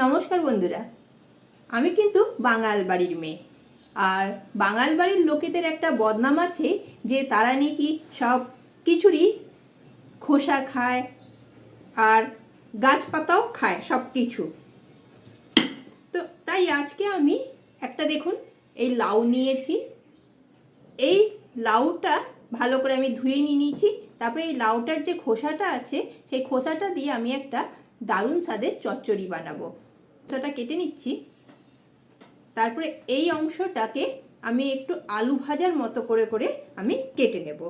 নমস্কার বন্ধুরা, আমি কিন্তু বাঙাল বাড়ির মেয়ে। আর বাঙাল বাড়ির লোকেদের একটা বদনাম আছে যে তারা নাকি সব কিছুরই খোসা খায় আর গাছপাতাও খায়, সব কিছু। তো তাই আজকে আমি একটা দেখুন এই লাউ নিয়েছি। এই লাউটা ভালো করে আমি ধুয়ে নিয়েছি। তারপরে এই লাউটার যে খোসাটা আছে সেই খোসাটা দিয়ে আমি একটা দারুণ স্বাদের চচ্চড়ি বানাবো। খোসাটা কেটে নিচ্ছি। তারপরে এই অংশটাকে আমি একটু আলু ভাজার মতো করে করে আমি কেটে নেব।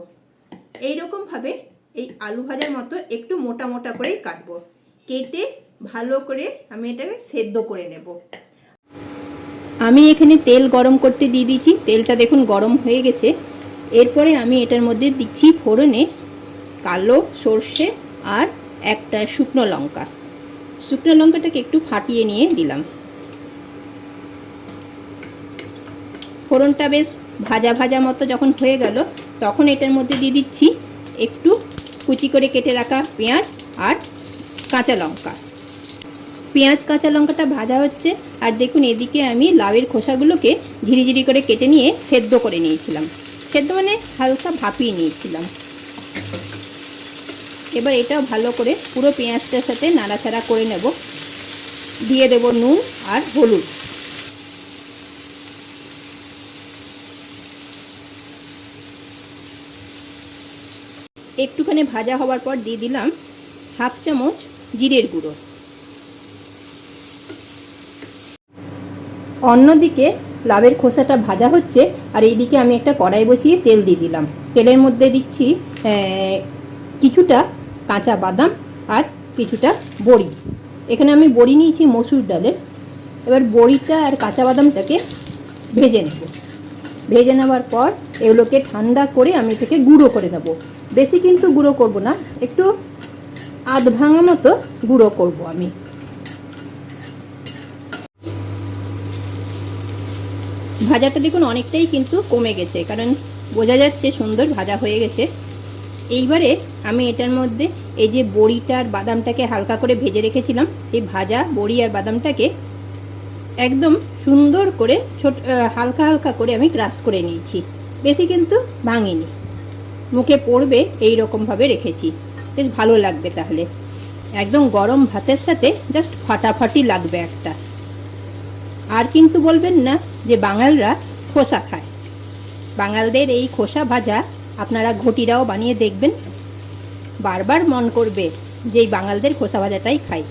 এইরকমভাবে এই আলু ভাজার মতো একটু মোটা মোটা করেই কাটবো। কেটে ভালো করে আমি এটাকে সেদ্ধ করে নেব। আমি এখানে তেল গরম করতে দিয়ে দিয়েছি। তেলটা দেখুন গরম হয়ে গেছে। এরপরে আমি এটার মধ্যে দিচ্ছি ফোড়নে কালো সর্ষে আর একটা শুকনো লঙ্কা। শুকনো লঙ্কাটাকে একটু ফাটিয়ে নিয়ে দিলাম। ফোড়নটা বেশ ভাজা ভাজা মতো যখন হয়ে গেল তখন এটার মধ্যে দিয়ে দিচ্ছি একটু কুচি করে কেটে রাখা পেঁয়াজ আর কাঁচা লঙ্কা। পেঁয়াজ কাঁচা লঙ্কাটা ভাজা হচ্ছে। আর দেখুন এদিকে আমি লাউয়ের খোসাগুলোকে ঝিরিঝিরি করে কেটে নিয়ে সেদ্ধ করে নিয়েছিলাম। সেদ্ধ মানে হালকা ভাপিয়ে নিয়েছিলাম। এবার এটাও ভালো করে পুরো পেঁয়াজটার সাথে নাড়াচাড়া করে নেব। দিয়ে দেব নুন আর হলুদ। একটুখানি ভাজা হওয়ার পর দিয়ে দিলাম হাফ চামচ জিরের গুঁড়ো। অন্যদিকে লাউয়ের খোসাটা ভাজা হচ্ছে আর এইদিকে আমি একটা কড়াই বসিয়ে তেল দিয়ে দিলাম। তেলের মধ্যে দিচ্ছি কিছুটা কাঁচা বাদাম আর কিছুটা বড়ি। এখানে আমি বড়ি নিয়েছি মসুর ডালের। এবার বড়িটা আর কাঁচা বাদামটাকে ভেজে নেব। ভেজে নেওয়ার পর এগুলোকে ঠান্ডা করে আমি এটাকে গুঁড়ো করে নেব। বেশি কিন্তু গুঁড়ো করব না, একটু আধ ভাঙা মতো গুঁড়ো করব আমি। ভাজাটা দেখুন অনেকটাই কিন্তু কমে গেছে, কারণ বোঝা যাচ্ছে সুন্দর ভাজা হয়ে গেছে। এইবারে আমি এটার মধ্যে এই যে বড়িটা আর বাদামটাকে হালকা করে ভেজে রেখেছিলাম, সেই ভাজা বড়ি আর বাদামটাকে একদম সুন্দর করে হালকা হালকা করে আমি ক্রাশ করে নিয়েছি। বেশি কিন্তু ভাঙিনি, মুখে পড়বে এই রকমভাবে রেখেছি। বেশ ভালো লাগবে তাহলে। একদম গরম ভাতের সাথে জাস্ট ফাটাফাটি লাগবে একটা। আর কিন্তু বলবেন না যে বাঙালরা খোসা খায়। বাঙালদের এই খোসা ভাজা আপনারা ঘটিরাও বানিয়ে দেখবেন, বারবার মন করবে যে এই বাঙালদের খোসা ভাজাটাই খাই।